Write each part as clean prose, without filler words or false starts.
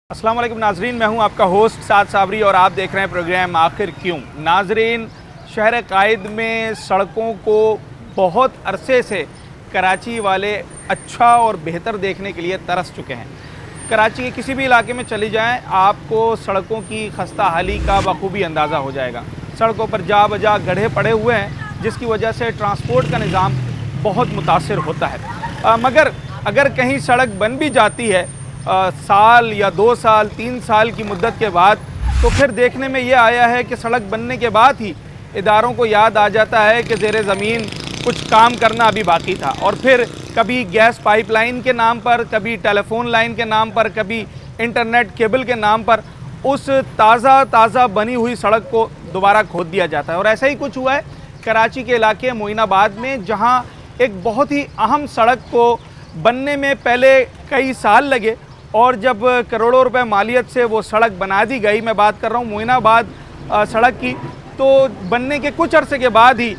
अस्सलाम वालेकुम नाजरीन, मैं हूं आपका होस्ट साद साबरी और आप देख रहे हैं प्रोग्राम आखिर क्यों। नाजरीन, शहर कायद में सड़कों को बहुत अरसे से कराची वाले अच्छा और बेहतर देखने के लिए तरस चुके हैं। कराची के किसी भी इलाके में चली जाएं, आपको सड़कों की खस्ता हाली का बखूबी अंदाज़ा हो जाएगा। सड़कों पर जा बजा गड्ढे पड़े हुए हैं, जिसकी वजह से ट्रांसपोर्ट का निज़ाम बहुत मुतासिर होता है। मगर अगर कहीं सड़क बन भी जाती है साल या 2 साल 3 साल की मुद्दत के बाद, तो फिर देखने में ये आया है कि सड़क बनने के बाद ही इदारों को याद आ जाता है कि ज़ेरे ज़मीन कुछ काम करना अभी बाकी था। और फिर कभी गैस पाइपलाइन के नाम पर, कभी टेलीफोन लाइन के नाम पर, कभी इंटरनेट केबल के नाम पर उस ताज़ा बनी हुई सड़क को दोबारा खोद दिया जाता है। और ऐसा ही कुछ हुआ है कराची के इलाके मोइनाबाद में, जहाँ एक बहुत ही अहम सड़क को बनने में पहले कई साल लगे और जब करोड़ों रुपए मालियत से वो सड़क बना दी गई, मैं बात कर रहा हूँ मोइनाबाद सड़क की, तो बनने के कुछ अरसे के बाद ही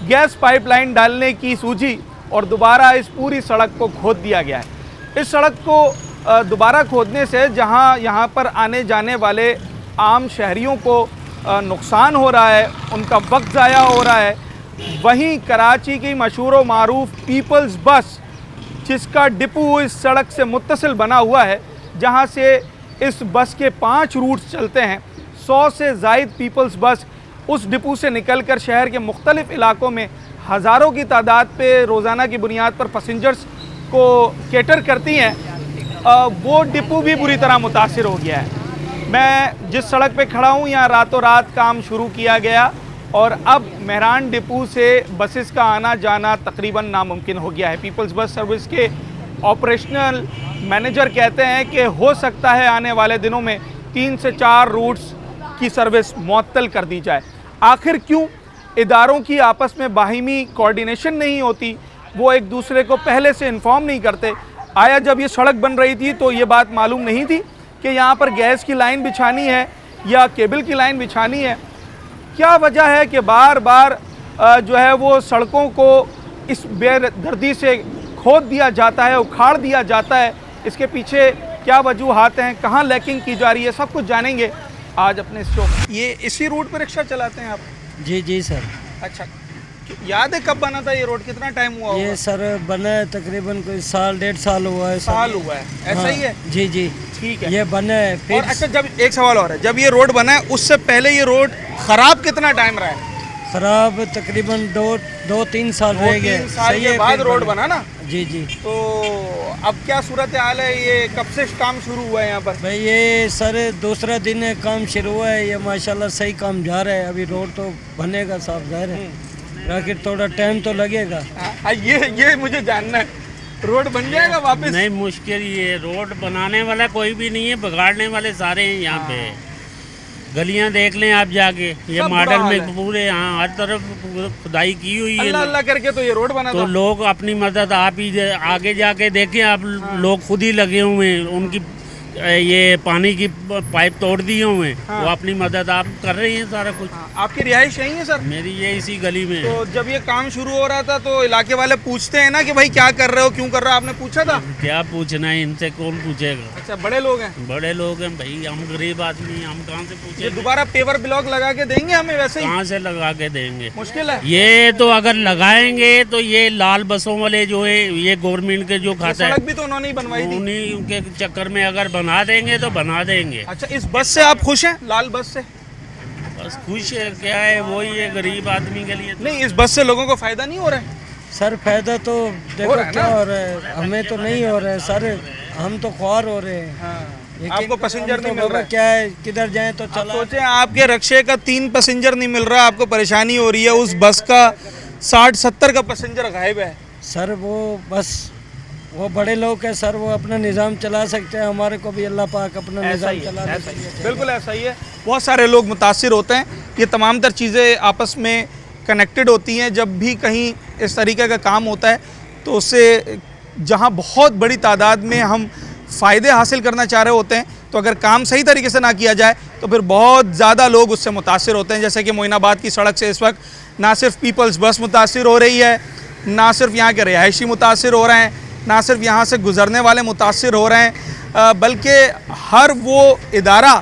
गैस पाइपलाइन डालने की सूझी और दोबारा इस पूरी सड़क को खोद दिया गया है। इस सड़क को दोबारा खोदने से जहाँ यहाँ पर आने जाने वाले आम शहरियों को नुकसान हो रहा है, उनका वक्त ज़ाया हो रहा है, वहीं कराची की मशहूर व मारूफ पीपल्स बस, जिसका डिपो इस सड़क से मुत्तसिल बना हुआ है, जहां से इस बस के 5 रूट्स चलते हैं, 100 से ज़ायद पीपल्स बस उस डिपो से निकलकर शहर के मुख्तलिफ़ इलाकों में हज़ारों की तादाद पे रोज़ाना की बुनियाद पर पैसेंजर्स को कैटर करती हैं। वो डिपो भी बुरी तरह मुतासिर हो गया है। मैं जिस सड़क पे खड़ा हूँ, यहाँ रातों रात काम शुरू किया गया और अब मेहरान डिपो से बसेस का आना जाना तकरीबन नामुमकिन हो गया है। पीपल्स बस सर्विस के ऑपरेशनल मैनेजर कहते हैं कि हो सकता है आने वाले दिनों में 3 से 4 रूट्स की सर्विस मुअत्तल कर दी जाए। आखिर क्यों? इदारों की आपस में बाहिमी कोऑर्डिनेशन नहीं होती, वो एक दूसरे को पहले से इन्फॉर्म नहीं करते। आया जब ये सड़क बन रही थी तो ये बात मालूम नहीं थी कि यहाँ पर गैस की लाइन बिछानी है या केबल की लाइन बिछानी है? क्या वजह है कि बार बार जो है वो सड़कों को इस बेदर्दी से खोद दिया जाता है, उखाड़ दिया जाता है? इसके पीछे क्या वजूहात हैं, कहाँ लैकिंग की जा रही है, सब कुछ जानेंगे आज अपने शो में। ये इसी रूट पर रिक्शा चलाते हैं आप? जी जी सर। अच्छा, याद है कब बना था ये रोड? कितना टाइम हुआ? ये सर बना है तकरीबन कोई साल 1.5 साल हुआ है। साल हुआ है, ऐसा हाँ, ही है? जी जी ठीक है। ये बना है फिर। और अच्छा, जब एक सवाल और है, जब ये रोड बना है उससे पहले ये रोड खराब कितना टाइम रहा है? खराब तकरीबन 2-3 साल रह गए। 2-3 साल के बाद रोड बना ना? जी जी। तो अब क्या सूरत हाल है? ये कब से काम शुरू हुआ है यहाँ पर? भाई ये सर दूसरा दिन है काम शुरू हुआ है, ये माशाल्लाह सही काम जा रहा है। अभी रोड तो बनेगा, साफ जाहिर है, बाकी थोड़ा टाइम तो लगेगा। ये मुझे जानना है, रोड बन जाएगा वापस? नहीं, मुश्किल। ये रोड बनाने वाला कोई भी नहीं है, बिगाड़ने वाले सारे हैं यहाँ पे। गलियां देख लें आप जाके, ये मॉडल में पूरे यहाँ हर तरफ खुदाई की हुई है। अल्लाह अल्लाह करके तो ये रोड बना तो लोग अपनी मदद आप ही आगे जाके देखें आप। लोग खुद ही लगे हुए हैं, उनकी ये पानी की पाइप तोड़ दिए हुए हैं, वो अपनी मदद आप कर रहे हैं सारा कुछ। आपकी रिहाइश यही है सर? मेरी ये इसी गली में। तो जब ये काम शुरू हो रहा था तो इलाके वाले पूछते हैं ना कि भाई क्या कर रहे हो, क्यों कर रहे हो? आपने पूछा था? क्या पूछना है इनसे, कौन पूछेगा? अच्छा, बड़े लोग हैं? बड़े लोग हैं भाई, हम गरीब आदमी, हम कहाँ से पूछेंगे? ये दोबारा पेवर ब्लॉक लगा के देंगे हमें? वैसे ही कहाँ से लगा के देंगे? मुश्किल है ये तो। अगर लगाएंगे तो ये लाल बसों वाले जो है, ये गवर्नमेंट के जो खाता है, सड़क भी तो उन्होंने ही बनवाई थी। उन्हीं के चक्कर में अगर बना देंगे तो बना देंगे। अच्छा, इस बस से आप खुश हैं? लाल बस से? बस खुश है, क्या है, वही है गरीब आदमी के लिए। नहीं, इस बस से लोगों को फायदा नहीं हो रहा है? सर फायदा तो देखो रहा है क्या ना? हो रहा है, हमें तो नहीं हो रहा है सर, हम तो ख्वार हो रहे हैं। हाँ। आपको पैसेंजर नहीं मिल रहा है? क्या है, किधर जाए तो आप चला। सोचें आपके रक्शे का 3 पैसेंजर नहीं मिल रहा, आपको परेशानी हो रही है, उस बस का 60-70 का पैसेंजर गायब है। सर वो बस वो बड़े लोग हैं सर, वो अपना निज़ाम चला सकते हैं, हमारे को भी अल्लाह पाक अपना निज़ाम चला सकते हैं। बिल्कुल ऐसा ही है। बहुत सारे लोग मुतासिर होते हैं। ये तमाम तर चीज़ें आपस में कनेक्टेड होती हैं। जब भी कहीं इस तरीके का काम होता है तो उससे जहां बहुत बड़ी तादाद में हम फ़ायदे हासिल करना चाह रहे होते हैं, तो अगर काम सही तरीके से ना किया जाए तो फिर बहुत ज़्यादा लोग उससे मुतासिर होते हैं। जैसे कि मोइनाबाद की सड़क से इस वक्त ना सिर्फ पीपल्स बस मुतासिर हो रही है, ना सिर्फ यहाँ के रिहायशी मुतासिर हो रहे हैं, ना सिर्फ यहाँ से गुज़रने वाले मुतासिर हो रहे हैं, बल्कि हर वो इदारा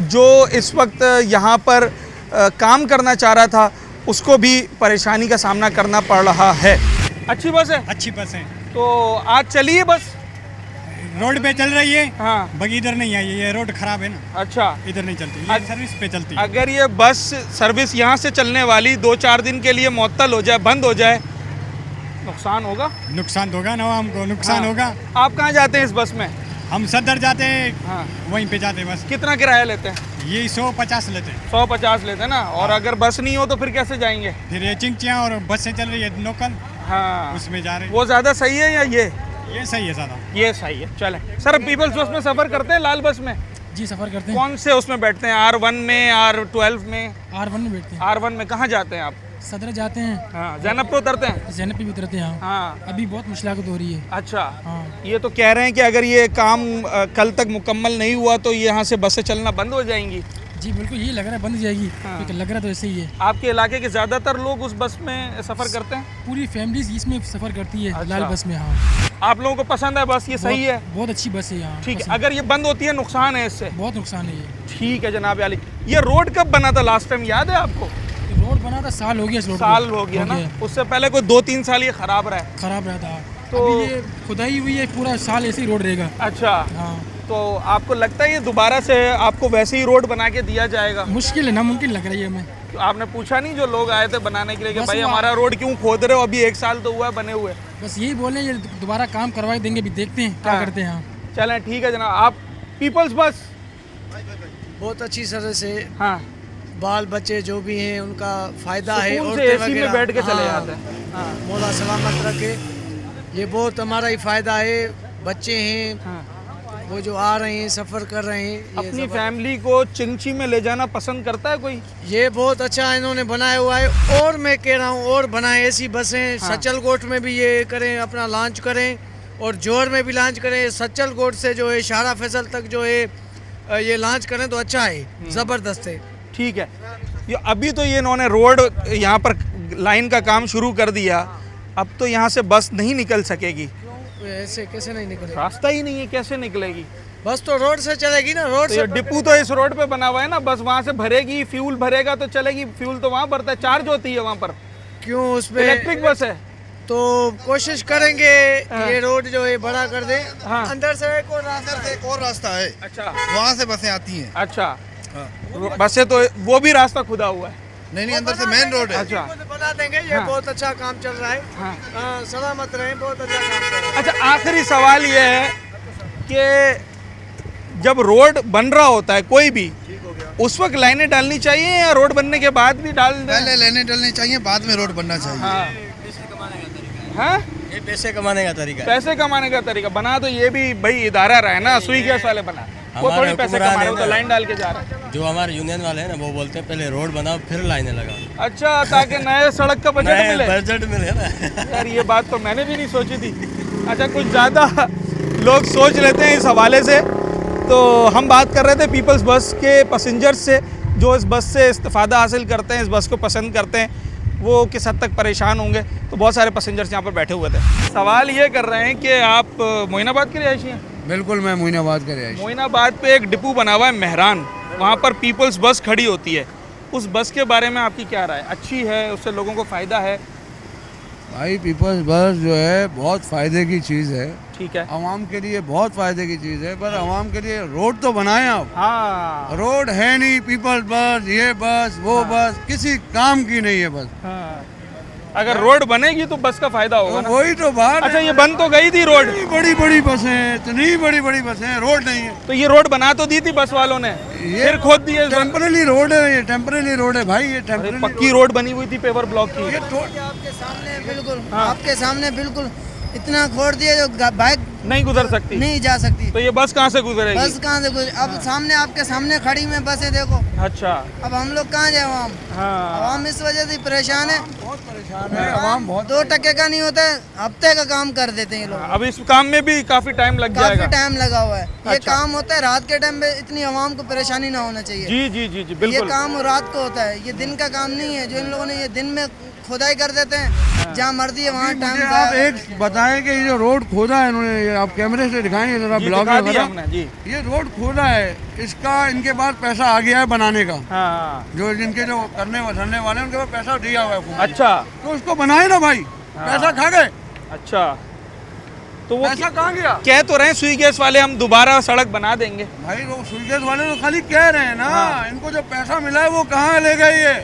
जो इस वक्त यहाँ पर काम करना चाह रहा था उसको भी परेशानी का सामना करना पड़ रहा है। अच्छी बस है, अच्छी बस है, तो आज चली है बस। रोड पे चल रही है। हाँ, बाकी इधर नहीं आई है, ये रोड खराब है ना, अच्छा। इधर नहीं चलती, ये सर्विस पे चलती है। अगर ये बस सर्विस यहाँ से चलने वाली 2-4 दिन के लिए मुअत्तल हो जाए, बंद हो जाए, नुकसान होगा। नुकसान होगा ना, हमको नुकसान हाँ। होगा। आप कहाँ जाते हैं इस बस में? हम सदर जाते हैं, हाँ, वहीं पे जाते हैं बस। कितना किराया लेते हैं? ये 150 लेते हैं। 150 लेते हैं ना। और अगर बस नहीं हो तो फिर कैसे जाएंगे? फिर ये चिंचियाँ और बसें चल रही है लोकल, हाँ, उसमें जा रहे हैं। वो ज़्यादा सही है या ये सही है ज़्यादा। ये सही है। चलें सर, पीपल्स बस में सफ़र करते हैं, लाल बस में? जी सफ़र करते हैं। कौन से उसमें बैठते हैं? R1 में, R12 में? R1 में बैठते हैं। R1 में कहाँ जाते हैं आप? सदर जाते हैं, हाँ, जैनब पे उतरते हैं? जैनब पे भी उतरते हैं। हाँ, अभी बहुत मुश्किल हो रही है। अच्छा। हाँ, ये तो कह रहे हैं कि अगर ये काम कल तक मुकम्मल नहीं हुआ तो यहाँ से बसें चलना बंद हो जाएंगी। जी बिल्कुल यही लग रहा है, बंद जाएगी। हाँ। क्योंकि लग रहा तो ऐसे ही है। आपके इलाके के ज़्यादातर लोग उस बस में सफ़र करते हैं? पूरी फैमिलीज इसमें सफ़र करती है। अच्छा। लाल बस में। हाँ, आप लोगों को पसंद है बस? ये सही है, बहुत अच्छी बस है यहाँ। ठीक है। पसंद- अगर ये बंद होती है नुकसान है इससे? बहुत नुकसान है ये। ठीक है जनाब आली। ये रोड कब बना था लास्ट टाइम, याद है आपको? रोड बना था, साल हो गया इस रोड को। साल हो गया ना। उससे पहले कोई 2-3 साल ये खराब रहा है। खराब रहा था। तो- अभी ये खुदाई हुई है, पूरा साल ऐसे ही रोड रहेगा। अच्छा, हाँ, तो आपको लगता है ये दोबारा से आपको वैसे ही रोड बना के दिया जाएगा? मुश्किल है, नामुमकिन लग रही है हमें। तो आपने पूछा नहीं जो लोग आए थे बनाने के लिए कि बस भाई वो- हमारा रोड क्यों खोद रहे हो, अभी 1 साल तो हुआ है बने हुए? बस यही बोले ये दोबारा काम करवा देंगे, अभी देखते हैं क्या हाँ। करते हैं। हाँ, चलें ठीक है जनाब। आप पीपल्स बस? बहुत अच्छी तरह से हाँ, बाल बच्चे जो भी हैं उनका फ़ायदा है। सुकून से औरतें एसी में वगैरह, बैठ के चले हाँ, जाते हैं। हाँ, मौला सलामत रखे। ये बहुत हमारा ही फ़ायदा है। बच्चे हैं हाँ। वो जो आ रहे हैं, सफ़र कर रहे हैं, ये अपनी फैमिली को चिंची में ले जाना पसंद करता है कोई? ये बहुत अच्छा इन्होंने बनाया हुआ है। और मैं कह रहा हूँ और बनाए ऐसी बसें। हाँ। सचलकोट में भी ये करें, अपना लॉन्च करें, और जोर में भी लॉन्च करें। सचलकोट से जो है शारा फैसल तक जो है ये लॉन्च करें तो अच्छा है, ज़बरदस्त है। ठीक है। ये अभी तो ये इन्होंने रोड यहाँ पर लाइन का काम शुरू कर दिया, अब तो यहाँ से बस नहीं निकल सकेगी। ऐसे कैसे नहीं निकलेगा? रास्ता ही नहीं है, कैसे निकलेगी? बस तो रोड से चलेगी ना, रोड तो से। ये डिपू तो इस रोड पे बना हुआ है ना, बस वहाँ से भरेगी, फ्यूल भरेगा तो चलेगी। फ्यूल तो वहाँ भरता है, चार्ज होती है वहाँ पर। क्यों उस पे इलेक्ट्रिक बस है। तो कोशिश करेंगे हाँ। ये रोड जो है बड़ा कर दे। हाँ। अंदर से एक और रास्ता अंदर से एक और रास्ता है, अच्छा, वहाँ से बसें आती हैं। अच्छा। हाँ। बसें तो वो भी रास्ता खुदा हुआ है। नहीं अंदर से मेन रोड है। अच्छा। कुछ बना देंगे। ये हाँ। बहुत अच्छा काम चल रहा है। हाँ। हाँ, सलामत रहे, बहुत अच्छा काम चल रहा है। अच्छा, आखिरी सवाल ये है कि जब रोड बन रहा होता है कोई भी, उस वक्त लाइनें डालनी चाहिए या रोड बनने के बाद भी डाल दें? पहले लेने डलने चाहिए, बाद में रोड बनना चाहिए। हाँ। हाँ? ये पैसे कमाने का तरीका है। पैसे कमाने का तरीका बना तो ये भी भाई इदारा रहा है ना, सुई गैस वाले बना, वो हमारे थोड़ी पैसे हुक्मरान कमा रहे है हो, तो ना। लाइन डाल के जा रहा है। जो हमारे यूनियन वाले हैं ना, वो बोलते हैं पहले रोड बनाओ फिर लाइनें लगाओ। अच्छा, ताकि नए सड़क का बजट मिले। बजट मिले ना। यार ये बात तो मैंने भी नहीं सोची थी। अच्छा, कुछ ज़्यादा लोग सोच लेते हैं इस हवाले से। तो हम बात कर रहे थे पीपल्स बस के पैसेंजर्स से जो इस बस से इस्तिफ़ादा हासिल करते हैं, इस बस को पसंद करते हैं, वो किस हद तक परेशान होंगे। तो बहुत सारे पैसेंजर्स यहाँ पर बैठे हुए थे। सवाल ये कर रहे हैं कि आप मोइनाबाद के रिहायशी हैं? बिल्कुल, मैं मोइनाबाद का रिहायशी। मोइनाबाद पे एक डिपो बना हुआ है मेहरान, वहाँ पर पीपल्स बस खड़ी होती है। उस बस के बारे में आपकी क्या राय? अच्छी है, उससे लोगों को फ़ायदा है? भाई पीपल्स बस जो है बहुत फ़ायदे की चीज़ है, ठीक है। आवाम के लिए बहुत फ़ायदे की चीज़ है, पर आवाम के लिए रोड तो बनाएं आप। हाँ, रोड है नहीं, पीपल्स बस, ये बस, वो बस, किसी काम की नहीं है बस। हाँ। अगर रोड बनेगी तो बस का फ़ायदा होगा ना। वही तो बात अच्छा, है। ये बन तो गई थी रोड, इतनी बड़ी बड़ी बसें, इतनी बड़ी बड़ी बसें, रोड नहीं है। तो ये रोड बना तो दी थी बस वालों ने, ये फिर खोद दिए। टेम्परेरी रोड है, ये टेम्परेरी रोड है भाई, ये अरे टेम्परेरी पक्की रोड बनी हुई थी पेवर ब्लॉक की। ये तो आपके सामने बिल्कुल, हाँ। आपके सामने बिल्कुल इतना खोद दिया जो बाइक नहीं गुजर सकती। नहीं जा सकती। तो ये बस कहाँ से गुजरेगी? बस कहाँ से गुजर? अब सामने आपके सामने खड़ी में बसें देखो। अच्छा, अब हम लोग कहाँ जाए? आवाम हाँ। आवाम इस वजह से परेशान है। बहुत परेशान है आवाम, बहुत 2 टके का नहीं होता है, हफ्ते का काम कर देते हैं ये लोग। अब इस काम में भी काफ़ी टाइम लग काफी जाएगा। टाइम लगा हुआ है। ये अच्छा। काम होता है रात के टाइम पे, इतनी आवाम को परेशानी ना होना चाहिए। जी जी जी जी, ये बिल्कुल। काम रात को होता है, ये दिन का काम नहीं है। जो इन लोगों ने ये दिन में खुदाई कर देते हैं, जहाँ मर्जी है वहाँ टाइम। मुझे आप एक बताएं कि ये जो रोड खोदा है इन्होंने, ये आप कैमरे से दिखाएंगे जरा, ब्लॉग में दिया हमने जी। ये रोड खोदा है, इसका इनके पास पैसा आ गया है बनाने का। हाँ जो जिनके जो करने वसलने वाले हैं उनके पास पैसा दिया हुआ है हुकूमत ने। अच्छा तो उसको बनाए ना भाई, पैसा खा गए, अच्छा, तो वो पैसा कहाँ गया? कह तो रहे हैं स्वी गैस वाले हम दोबारा सड़क बना देंगे। भाई वो स्वीगेस वाले तो खाली कह रहे हैं ना, हाँ। इनको जो पैसा मिला है वो कहाँ ले गए? ये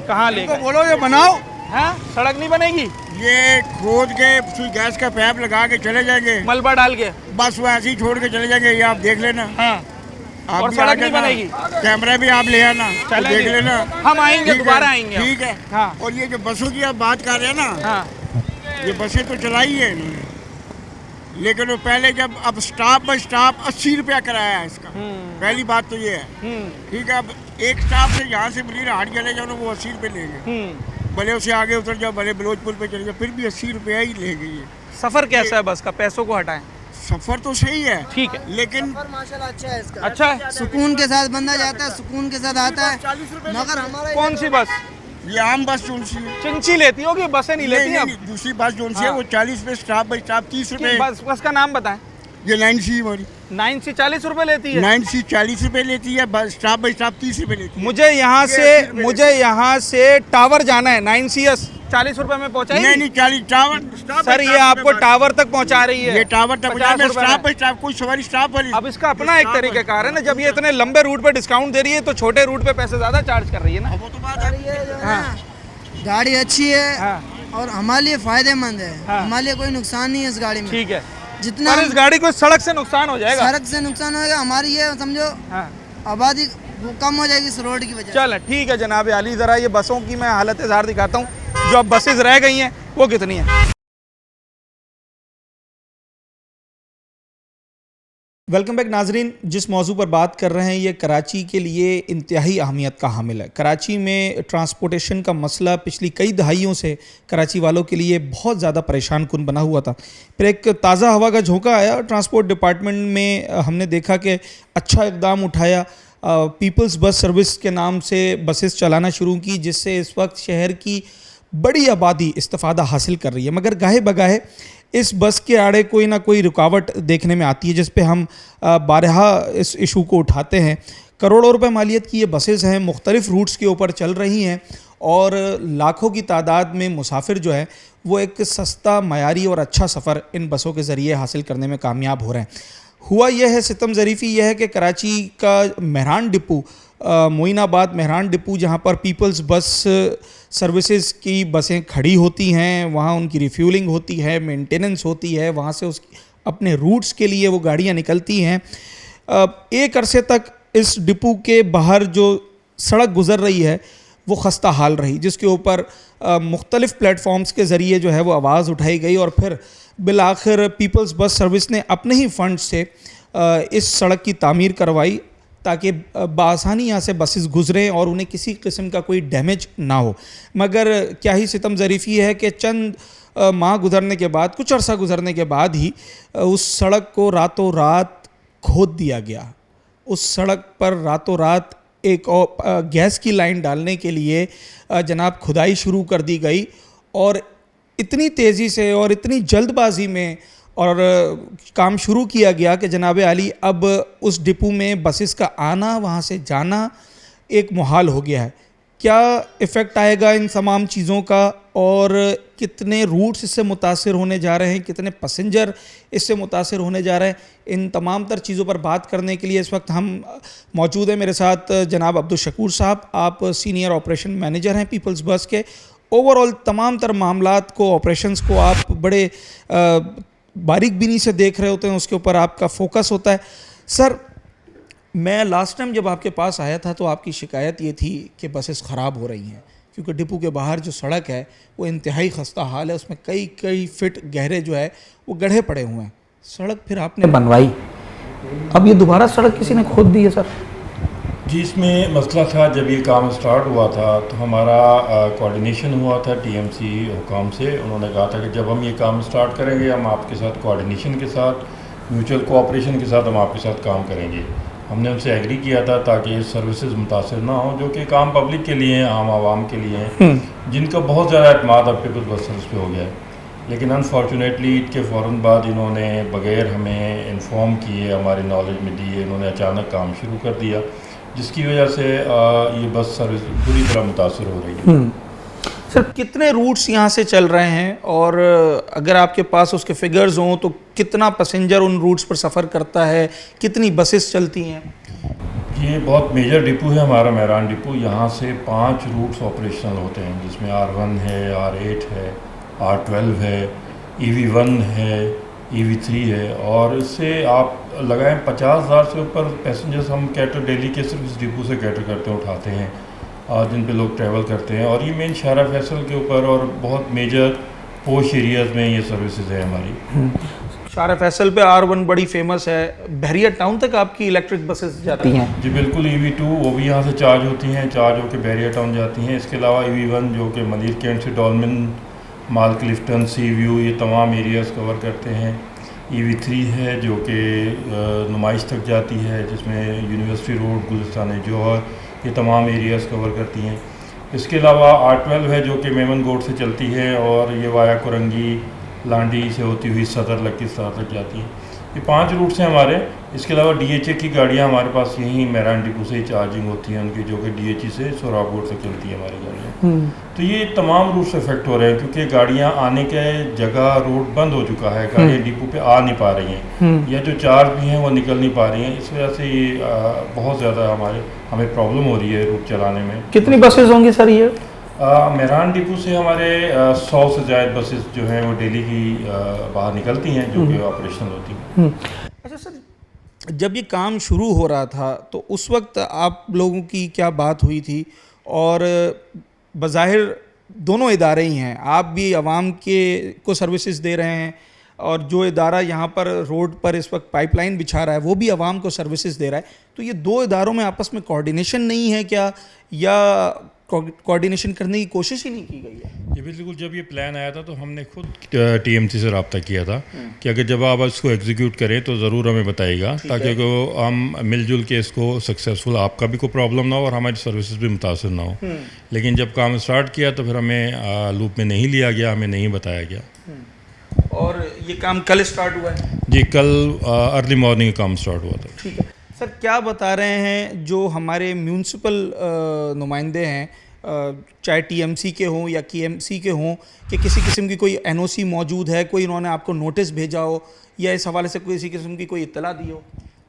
कहाँ ले इनको गए? बोलो ये बनाओ। हाँ सड़क नहीं बनेगी, ये खोद के सुई गैस का पैप लगा के चले जाएंगे, मलबा डाल के। बस वो ऐसे ही छोड़ के चले जाएंगे। ये आप देख लेना। हाँ आप और भी सड़क आ नहीं जाना, बनेगी। कैमरा भी आप ले आना, तो चलेंगे। देख लेना। हम आएंगे, ठीक है, दोबारा आएंगे हम। ठीक है। हाँ। और ये जो बसों की आप बात कर रहे हैं ना, हाँ ये बसें तो चलाई है इन्होंने, लेकिन वो पहले जब अब स्टाफ बाई स्टाफ 80 रुपया कराया है इसका। पहली बात तो ये है, ठीक है। अब एक स्टाफ से यहाँ से बलीर हाट चले जाओ ना, वो 80 रुपये लेंगे, भले उसे आगे उतर जाओ, भले बलोचपुर पे चले जाओ, फिर भी 80 रुपया ही लेंगे। ये सफर कैसा है बस का, पैसों को हटाएं। सफर तो सही है, ठीक है, लेकिन माशाल्लाह अच्छा है इसका। अच्छा है। सुकून के साथ बंदा जाता है, सुकून के साथ आता है। मगर हमारा कौन सी बस? ये आम बस जो सी है, चिंची लेती होगी, बसें नहीं लेती अब। दूसरी बस जो सी है वो 40 रुपये स्टाफ बाई स्टाफ, 30 रुपये। बस का नाम बताएं। ये 9C हमारी 9C 40 रुपए लेती है। 9C 40 रुपये लेती है, बस स्टाफ बाई स्टाफ 30 रुपये लेती है। मुझे यहाँ से टावर जाना है, 9CS 40 रुपए में पहुँचाएगी? नहीं 40 टावर स्टाफ सर ये आपको टावर तक पहुँचा रही है। ये टावर तक 50 रुपए स्टाफ में। बाई स्टाफ, कोई सवारी स्टाफ वाली। अब इसका अपना एक तरीक़ाकार है ना, जब ये इतने लंबे रूट पे डिस्काउंट दे रही है तो छोटे रूट पे पैसे ज्यादा चार्ज कर रही है ना। वो तो बात है। ये जो है हाँ। ना, गाड़ी अच्छी है हाँ और हमारे लिए फायदेमंद है। हाँ। हमारे लिए कोई नुकसान नहीं है इस गाड़ी में। ठीक है, जितना पर इस गाड़ी को सड़क से नुकसान हो जाएगा। सड़क से नुकसान होगा, हमारी ये समझो हाँ आबादी वो कम हो जाएगी इस रोड की वजह से। चल ठीक है जनाब अली, ज़रा ये बसों की मैं हालत ज़ाहिर दिखाता हूँ, जो अब बसेज रह गई हैं वो कितनी हैं। वेलकम बैक नाजरीन, जिस मौजू पर बात कर रहे हैं ये कराची के लिए इंतहाई अहमियत का हामिल है। कराची में ट्रांसपोर्टेशन का मसला पिछली कई दहाइयों से कराची वालों के लिए बहुत ज़्यादा परेशान कुन बना हुआ था। फिर एक ताज़ा हवा का झोंका आया, ट्रांसपोर्ट डिपार्टमेंट में हमने देखा कि अच्छा इकदाम उठाया, पीपल्स बस सर्विस के नाम से बसेस चलाना शुरू की, जिससे इस वक्त शहर की बड़ी आबादी इस्तिफ़ादा हासिल कर रही है। मगर गाहे बगाहे इस बस के आड़े कोई ना कोई रुकावट देखने में आती है, जिस पे हम बारहा इस इशू को उठाते हैं। करोड़ों रुपए मालियत की ये बसेस हैं, मुख्तलिफ़ रूट्स के ऊपर चल रही हैं और लाखों की तादाद में मुसाफिर जो है वो एक सस्ता, मयारी और अच्छा सफ़र इन बसों के ज़रिए हासिल करने में कामयाब हो रहे हैं। हुआ यह है, सितम ज़रीफ़ी यह है कि कराची का मेहरान डिपो, मोइनाबाद मेहरान डिपो, जहाँ पर पीपल्स बस सर्विसेज की बसें खड़ी होती हैं, वहाँ उनकी रिफ्यूलिंग होती है, मेंटेनेंस होती है, वहाँ से उस अपने रूट्स के लिए वो गाड़ियाँ निकलती हैं। एक अरसे तक इस डिपो के बाहर जो सड़क गुज़र रही है वो खस्ता हाल रही, जिसके ऊपर मुख्तलिफ़ प्लेटफॉर्म्स के ज़रिए जो है वो आवाज़ उठाई गई और फिर बिलाखिर पीपल्स बस सर्विस ने अपने ही फंड से इस सड़क की तामीर करवाई ताकि बआसानी यहाँ से बसेस गुज़रें और उन्हें किसी किस्म का कोई डैमेज ना हो। मगर क्या ही सितम ज़रीफ़ी है कि चंद माह गुजरने के बाद, कुछ अरसा गुजरने के बाद ही उस सड़क को रातों रात खोद दिया गया। उस सड़क पर रातों रात एक और गैस की लाइन डालने के लिए जनाब खुदाई शुरू कर दी गई और इतनी तेज़ी से और इतनी जल्दबाजी में और काम शुरू किया गया कि जनाब अली अब उस डिपो में बसेस का आना, वहाँ से जाना एक मुहाल हो गया है। क्या इफ़ेक्ट आएगा इन तमाम चीज़ों का और कितने रूट्स इससे मुतासिर होने जा रहे हैं, कितने पैसेंजर इससे मुतासिर होने जा रहे हैं, इन तमाम तर चीज़ों पर बात करने के लिए इस वक्त हम मौजूद हैं। मेरे साथ जनाब अब्दुल शकूर साहब, आप सीनियर ऑपरेशन मैनेजर हैं पीपल्स बस के। ओवरऑल तमाम तर मामलात को, ऑपरेशंस को आप बड़े बारीक बीनी से देख रहे होते हैं, उसके ऊपर आपका फोकस होता है। सर, मैं लास्ट टाइम जब आपके पास आया था तो आपकी शिकायत ये थी कि बसेस ख़राब हो रही हैं क्योंकि डिपो के बाहर जो सड़क है वो इंतहाई खस्ता हाल है, उसमें कई फिट गहरे जो है वो गड्ढे पड़े हुए हैं। सड़क फिर आपने बनवाई, अब ये दोबारा सड़क किसी ने खोद दी है सर? जी, इसमें मसला था, जब ये काम स्टार्ट हुआ था तो हमारा कोऑर्डिनेशन हुआ था टीएमसी हुकाम से। उन्होंने कहा था कि जब हम ये काम स्टार्ट करेंगे हम आपके साथ कोऑर्डिनेशन के साथ, म्यूचुअल कोऑपरेशन के साथ हम आपके साथ काम करेंगे। हमने उनसे एग्री किया था ताकि सर्विसेज मुतासर ना हो, जो कि काम पब्लिक के लिए हैं, आम आवाम के लिए हैं। जिनका बहुत ज़्यादा अतमाद अब पीपल्स बस सर्विस पे हो गया है। लेकिन अनफॉर्चुनेटली ईद के फ़ौरन बाद इन्होंने बग़ैर हमें इन्फॉर्म किए, हमारी नॉलेज में दिए, इन्होंने अचानक काम शुरू कर दिया, जिसकी वजह से ये बस सर्विस पूरी तरह मुतासर हो रही है। सर कितने रूट्स यहाँ से चल रहे हैं, और अगर आपके पास उसके फिगर्स हों तो कितना पैसेंजर उन रूट्स पर सफ़र करता है, कितनी बसेस चलती हैं? ये बहुत मेजर डिपो है हमारा, मेहरान डिपो। यहाँ से 5 रूट्स ऑपरेशनल होते हैं, जिसमें R1 है, R8 है, R12 है, EV1 है, EV3 है, और इससे आप लगाएं 50,000 से ऊपर पैसेंजर्स हम कैटर डेली के सिर्फ इस डिपो से कैटर करते हैं, उठाते हैं, जिन पे लोग ट्रैवल करते हैं। और ये मेन शारा फैसल के ऊपर और बहुत मेजर पोश एरियाज़ में ये सर्विसेज है हमारी। शारा फैसल पे R1 बड़ी फेमस है। बहरिया टाउन तक आपकी इलेक्ट्रिक बसेस जाती हैं? जी बिल्कुल, EV2 वो भी यहाँ से चार्ज होती हैं, चार्ज होकर बहरिया टाउन जाती हैं। इसके अलावा EV1 जो कि मदीर कैंट से डॉल्मिन, माल क्लिफ्टन, सी व्यू, ये तमाम एरियाज़ कवर करते हैं। EV3 है जो कि नुमाइश तक जाती है, जिसमें यूनिवर्सिटी रोड, गुलिस्तान जौहर, ये तमाम एरियाज़ कवर करती हैं। इसके अलावा R12 है जो कि मेमन गोड से चलती है और ये वाया कुरंगी, लांडी से होती हुई सदर लखीसराय तक जाती है। ये 5 रूट्स हैं हमारे। इसके अलावा DHA की गाड़ियाँ हमारे पास यहीं मेहरान डिपो से ही चार्जिंग होती हैं उनकी, जो कि DHA से सोराबकोट तक चलती है हमारी गाड़ियाँ। तो ये तमाम रूट्स इफेक्ट हो रहे हैं क्योंकि गाड़ियाँ आने के जगह रोड बंद हो चुका है, गाड़ियाँ डिपो पे आ नहीं पा रही हैं, या जो चार्ज भी हैं वो निकल नहीं पा रही हैं। इस वजह से ये बहुत ज़्यादा हमें प्रॉब्लम हो रही है रूट चलाने में। कितनी बसेस होंगी सर ये? मेहरान डिपो से हमारे 100 से ज़्यादा बसेस जो हैं वो डेली की बाहर निकलती हैं, जो कि ऑपरेशनल होती हैं। अच्छा सर, जब ये काम शुरू हो रहा था तो उस वक्त आप लोगों की क्या बात हुई थी? और बज़ाहिर दोनों इदारे ही हैं, आप भी आवाम के को सर्विसेज दे रहे हैं और जो इदारा यहाँ पर रोड पर इस वक्त पाइपलाइन बिछा रहा है वो भी आवाम को सर्विसेज दे रहा है। तो ये दो इदारों में आपस में कोऑर्डिनेशन नहीं है क्या, या कोऑर्डिनेशन करने की कोशिश ही नहीं की गई है? ये बिल्कुल, जब ये प्लान आया था तो हमने खुद TMC से रब्ता किया था कि अगर जब आप इसको एग्जीक्यूट करें तो ज़रूर हमें बताइएगा, ताकि हम मिलजुल के इसको सक्सेसफुल, आपका भी कोई प्रॉब्लम ना हो और हमारी सर्विसेज भी मुतासर ना हो। लेकिन जब काम स्टार्ट किया तो फिर हमें लूप में नहीं लिया गया, हमें नहीं बताया गया। और ये काम कल स्टार्ट हुआ है? जी, कल अर्ली मॉर्निंग काम स्टार्ट हुआ था। ठीक है सर, क्या बता रहे हैं जो हमारे म्यूनसिपल नुमाइंदे हैं, चाहे TMC के हों या KMC के हों, कि किसी किस्म की कोई NOC मौजूद है, कोई इन्होंने आपको नोटिस भेजा हो या इस हवाले से किसी किस्म की कोई इत्तला दी हो?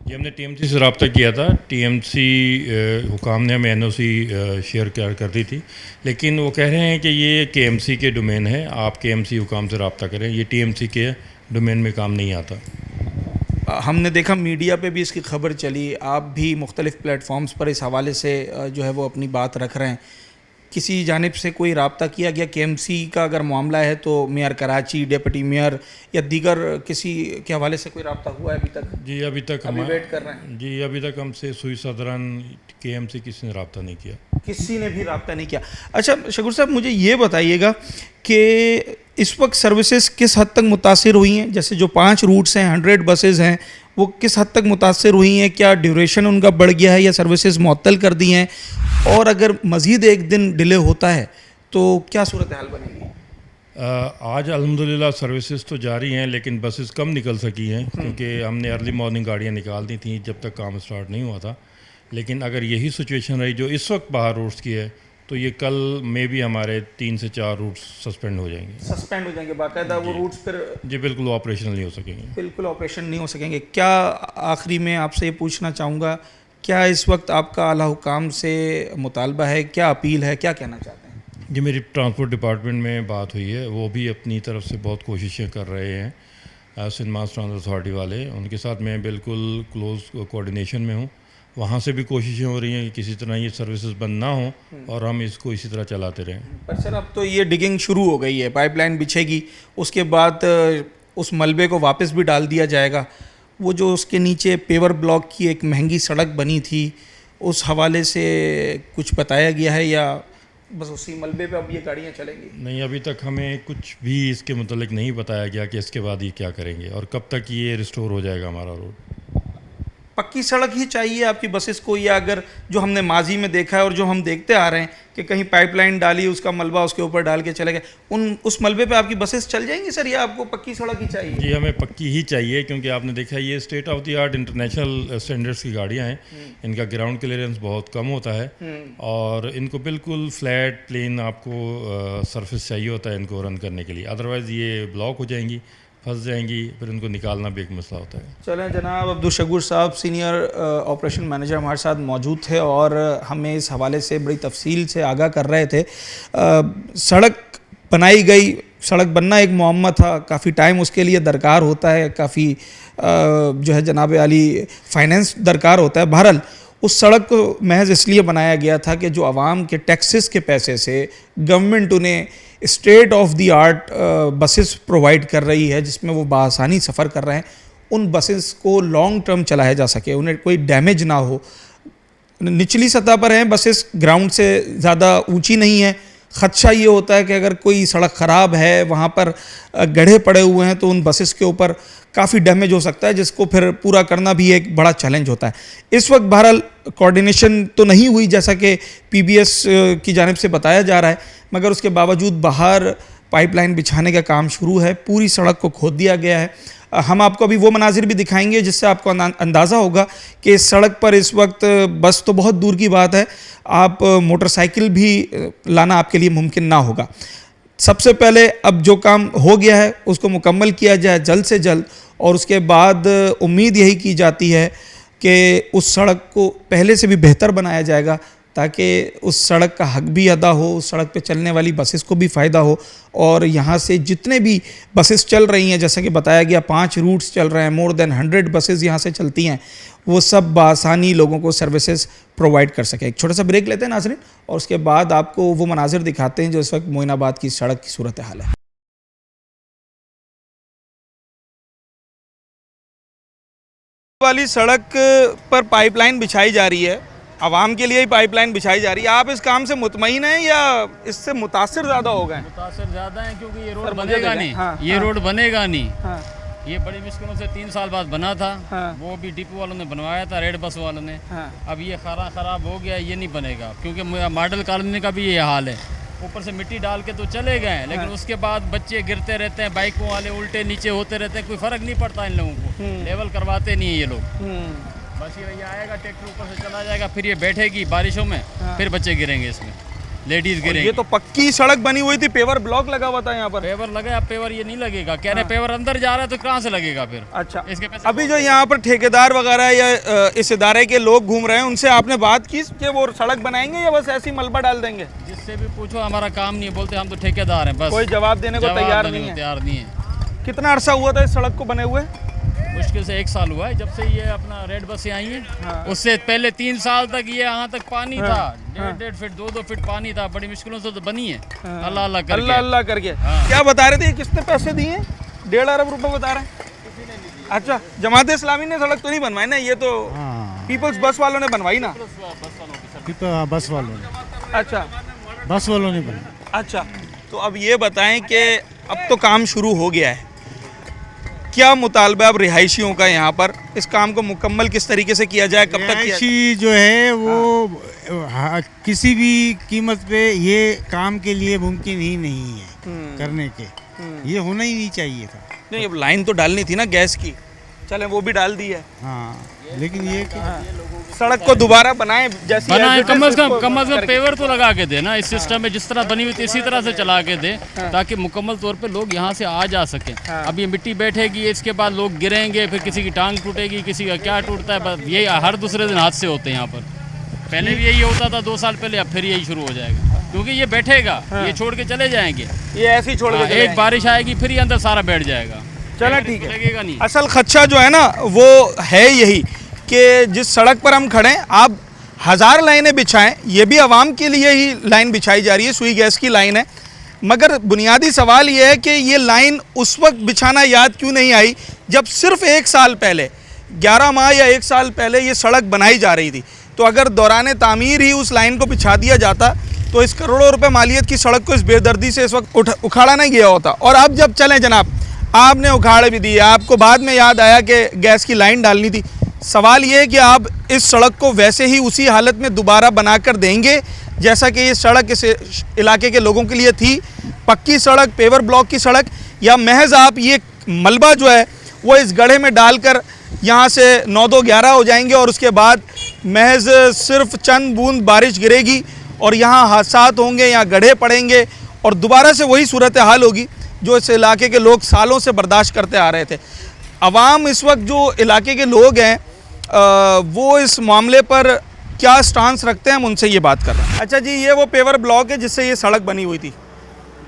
जी, हमने TMC से रब्ता किया था। TMC हुकाम ने हमें NOC शेयर कर दी थी, लेकिन वो कह रहे हैं कि ये KMC के डोमेन है, आप KMC हुकाम से रब्ता करें, ये TMC के डोमेन में काम नहीं आता। हमने देखा मीडिया पे भी इसकी खबर चली, आप भी मुख्तलिफ़ प्लेटफॉर्म्स पर इस हवाले से जो है वो अपनी बात रख रहे हैं। किसी जानिब से कोई राब्ता किया गया? KMC का अगर मामला है तो मेयर कराची, डिप्टी मेयर या दीगर किसी के हवाले से कोई राब्ता हुआ है अभी तक? जी, अभी तक हम वेट कर रहे हैं। जी, अभी तक हमसे सुई सदरन KMC किसी ने राब्ता नहीं किया। किसी ने भी राब्ता नहीं किया। अच्छा शकूर साहब, मुझे ये बताइएगा कि इस वक्त सर्विसेज किस हद तक मुतासिर हुई हैं? जैसे जो 5 रूट्स हैं, 100 बसेज़ हैं, वो किस हद तक मुतासिर हुई हैं? क्या ड्यूरेशन उनका बढ़ गया है या सर्विसेज मुअत्तल कर दी हैं? और अगर मज़ीद एक दिन डिले होता है तो क्या सूरत हाल बनेगी? आज अल्हम्दुलिल्लाह सर्विसेज तो जारी हैं, लेकिन बसेस कम निकल सकी हैं क्योंकि हमने अर्ली मॉर्निंग गाड़ियाँ निकाल दी थी जब तक काम स्टार्ट नहीं हुआ था। लेकिन अगर यही सिचुएशन रही जो इस वक्त बाहर रूट्स की है, तो ये कल में भी हमारे 3 से 4 रूट्स सस्पेंड हो जाएंगे। सस्पेंड हो जाएंगे बाकायदा वो रूट्स फिर? जी बिल्कुल, ऑपरेशनल नहीं हो सकेंगे। बिल्कुल ऑपरेशन नहीं हो सकेंगे। क्या आखिरी में आपसे ये पूछना चाहूँगा, क्या इस वक्त आपका आला हुकाम से मुतालबा है, क्या अपील है, क्या कहना चाहते हैं? जी, मेरी ट्रांसपोर्ट डिपार्टमेंट में बात हुई है, वो भी अपनी तरफ से बहुत कोशिशें कर रहे हैं। सिंध मास ट्रांसपोर्ट अथॉरिटी वाले, उनके साथ मैं बिल्कुल क्लोज कोऑर्डिनेशन में हूँ। वहाँ से भी कोशिशें हो रही हैं कि किसी तरह ये सर्विसेज बंद ना हो और हम इसको इसी तरह चलाते रहें। पर सर, अब तो ये डिगिंग शुरू हो गई है, पाइपलाइन बिछेगी, उसके बाद उस मलबे को वापस भी डाल दिया जाएगा। वो जो उसके नीचे पेवर ब्लॉक की एक महंगी सड़क बनी थी, उस हवाले से कुछ बताया गया है या बस उसी मलबे पे अब ये गाड़ियाँ चलेंगी? नहीं, अभी तक हमें कुछ भी इसके मुतालिक नहीं बताया गया कि इसके बाद ये क्या करेंगे और कब तक ये रिस्टोर हो जाएगा हमारा रोड। पक्की सड़क ही चाहिए आपकी बसेस को, या अगर जो हमने माजी में देखा है और जो हम देखते आ रहे हैं कि कहीं पाइपलाइन डाली, उसका मलबा उसके ऊपर डाल के चले गए, उस मलबे पे आपकी बसेस चल जाएंगी सर, या आपको पक्की सड़क ही चाहिए? जी हमें पक्की ही चाहिए, क्योंकि आपने देखा ये state of the art international standards की गाड़ियाँ हैं, इनका ग्राउंड क्लियरेंस बहुत कम होता है और इनको बिल्कुल फ्लैट प्लेन आपको सरफेस चाहिए होता है इनको रन करने के लिए, अदरवाइज़ ये ब्लॉक हो जाएंगी, फंस जाएंगी, फिर उनको निकालना भी एक मसला होता है। चलें जनाब, अब्दुल शकूर साहब सीनियर ऑपरेशन मैनेजर हमारे साथ मौजूद थे और हमें इस हवाले से बड़ी तफसील से आगाह कर रहे थे। सड़क बनाई गई, सड़क बनना एक मुअम्मा था, काफ़ी टाइम उसके लिए दरकार होता है, काफ़ी जो है जनाब आली फाइनेंस दरकार होता है। बहरहाल उस सड़क को महज इसलिए बनाया गया था कि जो आवाम के टैक्सेस के पैसे से गवर्नमेंट उन्हें state of the art buses provide कर रही है, जिसमें वो बआसानी सफ़र कर रहे हैं, उन बसेस को लॉन्ग टर्म चलाया जा सके, उन्हें कोई डैमेज ना हो। निचली सतह पर हैं बसेस, ग्राउंड से ज़्यादा ऊंची नहीं है। ख़दशा ये होता है कि अगर कोई सड़क ख़राब है, वहाँ पर गड्ढे पड़े हुए हैं, तो उन बसेस के ऊपर काफ़ी डैमेज हो सकता है, जिसको फिर पूरा करना भी एक बड़ा चैलेंज होता है। इस वक्त बहरहाल कोऑर्डिनेशन तो नहीं हुई जैसा कि पीबीएस की जानिब से बताया जा रहा है, मगर उसके बावजूद बाहर पाइपलाइन बिछाने का काम शुरू है, पूरी सड़क को खोद दिया गया है। हम आपको अभी वो मनाजिर भी दिखाएंगे जिससे आपको अंदाज़ा होगा कि इस सड़क पर इस वक्त बस तो बहुत दूर की बात है, आप मोटरसाइकिल भी लाना आपके लिए मुमकिन ना होगा। सबसे पहले अब जो काम हो गया है उसको मुकम्मल किया जाए जल्द से जल्द, और उसके बाद उम्मीद यही की जाती है कि उस सड़क को पहले से भी बेहतर बनाया जाएगा, ताकि उस सड़क का हक भी अदा हो, उस सड़क पे चलने वाली बसेस को भी फ़ायदा हो, और यहाँ से जितने भी बसेस चल रही हैं, जैसा कि बताया गया 5 रूट्स चल रहे हैं, मोर देन 100 बसेस यहाँ से चलती हैं, वो सब बआसानी लोगों को सर्विसेज प्रोवाइड कर सके। एक छोटा सा ब्रेक लेते हैं नाज़रीन, और उसके बाद आपको वो मनाजिर दिखाते हैं जो इस वक्त मोइनाबाद की सड़क की सूरत हाल है। वाली सड़क पर पाइपलाइन बिछाई जा रही है, आवाम के लिए ही पाइपलाइन बिछाई जा रही है। आप इस काम से मुतमईन हैं या इससे मुतासिर ज़्यादा हो गए? मुतासिर ज़्यादा है, क्योंकि ये रोड बनेगा नहीं। ये रोड बनेगा नहीं। ये बड़ी मुश्किलों से 3 साल बाद बना था। वो भी डिपो वालों ने बनवाया था, रेड बस वालों ने। अब ये खराब हो गया, ये नहीं बनेगा, क्योंकि मॉडल कॉलोनी का भी ये हाल है। ऊपर से मिट्टी डाल के तो चले गए, लेकिन उसके बाद बच्चे गिरते रहते हैं, बाइकों वाले उल्टे नीचे होते रहते हैं, कोई फ़र्क नहीं पड़ता इन लोगों को, लेवल करवाते नहीं है ये लोग। बस ये आएगा, ट्रैक्टर ऊपर से चला जाएगा, फिर ये बैठेगी बारिशों में, फिर बच्चे गिरेंगे इसमें, लेडीज गिरेंगे। ये तो पक्की सड़क बनी हुई थी, पेवर ब्लॉक लगा हुआ था यहाँ पर। पेवर लगा, अब पेवर ये नहीं लगेगा, कह रहे पेवर अंदर जा रहा है तो कहाँ से लगेगा फिर? अच्छा, इसके पैसे अभी जो यहाँ पर ठेकेदार वगैरह या इस इदारे के लोग घूम रहे हैं, उनसे आपने बात की कि वो सड़क बनाएंगे या बस ऐसी मलबा डाल देंगे? जिससे भी पूछो हमारा काम नहीं है, बोलते हम तो ठेकेदार हैं, बस कोई जवाब देने को तैयार नहीं है। कितना अरसा हुआ था इस सड़क को बने हुए? मुश्किल से 1 साल हुआ है, जब से ये अपना रेड बस से आई है। उससे पहले 3 साल तक ये यहाँ तक पानी था, 1.5 फीट 2 फीट पानी था, बड़ी मुश्किलों से तो बनी है। अल्लाह अल्लाह करके। क्या बता रहे थे, किसने पैसे दिए? 1.5 अरब रुपए बता रहे हैं। अच्छा, जमात इस्लामी ने सड़क तो नहीं बनवाई ना, ये तो पीपल्स बस वालों ने बनवाई ना? बस वालों ने। अच्छा, बस वालों ने बना। अच्छा, तो अब ये बताएं कि अब तो काम शुरू हो गया है, क्या मुतालबा अब रिहायशियों का यहाँ पर? इस काम को मुकम्मल किस तरीके से किया जाए, कब तक किया जाए? जो है वो किसी भी कीमत पे ये काम के लिए मुमकिन ही नहीं है करने के, ये होना ही नहीं चाहिए था। नहीं, अब लाइन तो डालनी थी ना गैस की, चलें वो भी डाल दी है। हाँ, लेकिन ये सड़क को दोबारा बनाएं, जैसी बनाएं, कम से कम पेवर तो लगा के दे ना इस सिस्टम में, जिस तरह बनी हुई थी इसी तरह से चला के दे, ताकि मुकम्मल तौर पे लोग यहाँ से आ जा सकें। अब ये मिट्टी बैठेगी, इसके बाद लोग गिरेंगे, फिर किसी की टांग टूटेगी, किसी का क्या टूटता है, बस यही हर दूसरे दिन हादसे होते हैं यहाँ पर। पहले भी यही होता था 2 साल पहले, अब फिर यही शुरू हो जाएगा, क्योंकि ये बैठेगा, ये छोड़ के चले जाएंगे, ये ऐसे ही छोड़ के एक बारिश आएगी फिर ये अंदर सारा बैठ जाएगा। चला ठीक है, लगेगा नहीं। असल खदशा जो है ना वो है यही कि जिस सड़क पर हम खड़े हैं, आप 1000 लाइनें बिछाएं, ये भी आवाम के लिए ही लाइन बिछाई जा रही है, सुई गैस की लाइन है, मगर बुनियादी सवाल ये है कि ये लाइन उस वक्त बिछाना याद क्यों नहीं आई जब सिर्फ 1 साल पहले, 11 माह या 1 साल पहले ये सड़क बनाई जा रही थी। तो अगर दौरान तामीर ही उस लाइन को बिछा दिया जाता तो इस करोड़ों रुपए मालियत की सड़क को इस बेदर्दी से इस वक्त उखाड़ा नहीं गया होता। और अब जब चलें जनाब, आपने उखाड़ भी दिया, आपको बाद में याद आया कि गैस की लाइन डालनी थी, सवाल ये है कि आप इस सड़क को वैसे ही उसी हालत में दोबारा बनाकर देंगे जैसा कि ये सड़क इस इलाके के लोगों के लिए थी, पक्की सड़क, पेवर ब्लॉक की सड़क, या महज आप ये मलबा जो है वो इस गड्ढे में डालकर यहाँ से 9-2-11 हो जाएंगे और उसके बाद महज सिर्फ चंद बूंद बारिश गिरेगी और यहाँ हादसात होंगे, यहाँ गड्ढे पड़ेंगे और दोबारा से वही सूरत हाल होगी जो इस इलाके के लोग सालों से बर्दाश्त करते आ रहे थे। अवाम इस वक्त जो इलाके के लोग हैं वो इस मामले पर क्या स्टांस रखते हैं, हम उनसे ये बात कर रहे हैं। अच्छा जी, ये वो पेवर ब्लॉक है जिससे ये सड़क बनी हुई थी,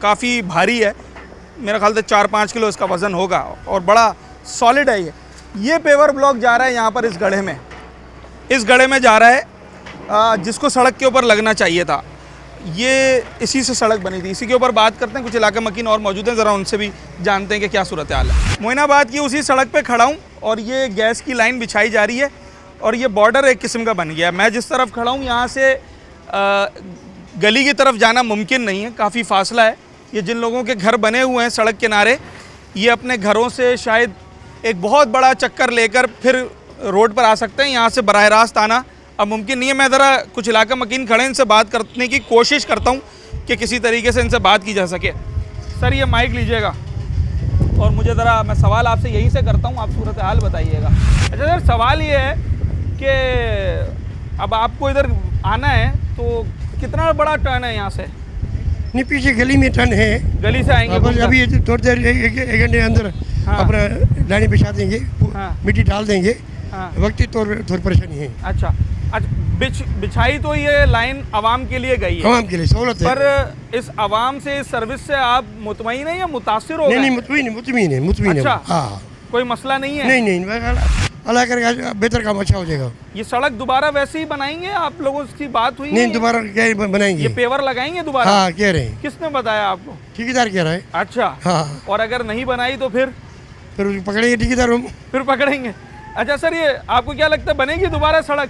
काफ़ी भारी है, मेरा ख्याल से 4-5 किलो इसका वज़न होगा और बड़ा सॉलिड है ये पेवर ब्लॉक जा रहा है यहाँ पर इस गड्ढे में, इस गड्ढे में जा रहा है जिसको सड़क के ऊपर लगना चाहिए था। ये इसी से सड़क बनी थी। इसी के ऊपर बात करते हैं, कुछ इलाका मकीन और मौजूद हैं, ज़रा उनसे भी जानते हैं कि क्या सूरत हाल है। मोइनाबाद की उसी सड़क पे खड़ा हूँ और ये गैस की लाइन बिछाई जा रही है और ये बॉर्डर एक किस्म का बन गया। मैं जिस तरफ खड़ा हूँ यहाँ से गली की तरफ जाना मुमकिन नहीं है, काफ़ी फासला है। ये जिन लोगों के घर बने हुए हैं सड़क किनारे, ये अपने घरों से शायद एक बहुत बड़ा चक्कर लेकर फिर रोड पर आ सकते हैं, यहाँ से बराह रास्त आना अब मुमकिन नहीं है। मैं ज़रा कुछ इलाका मकीन खड़े इनसे बात करने की कोशिश करता हूँ कि किसी तरीके से इनसे बात की जा सके। सर ये माइक लीजिएगा और मुझे ज़रा, मैं सवाल आपसे यहीं से करता हूँ, आप सूरत हाल बताइएगा। अच्छा सर, सवाल ये है कि अब आपको इधर आना है तो कितना बड़ा टर्न है यहाँ से? नहीं, पीछे गली में टर्न है, गली से आएंगे अभी थोड़ी देर एक घंटे अंदर अपना लाइन बिछा देंगे, मिट्टी डाल देंगे, वक्ती तौर पर थोड़ी परेशानी है। अच्छा, बिछाई तो ये लाइन आवाम के लिए गई है, आवाम के लिए सहूलत है, पर इस आवाम से, इस सर्विस से आप मुतमईन है या मुतासिर हो गए? नहीं, मुतमईन है। अच्छा, हाँ, कोई मसला नहीं है? नहीं, अल्लाह करेगा बेहतर काम अच्छा हो जाएगा। ये सड़क दोबारा वैसे ही बनाएंगे? आप लोगों से बात हुई? नहीं, दोबारा क्या बनाएंगे? ये पेवर लगाएंगे दोबारा? हाँ, कह रहे हैं। किसने बताया आपको? ठेकेदार कह रहा है। अच्छा, हाँ। और अगर नहीं बनाई तो फिर पकड़ेंगे ठेकेदार, फिर पकड़ेंगे। अच्छा सर, ये आपको क्या लगता है बनेगी दोबारा सड़क?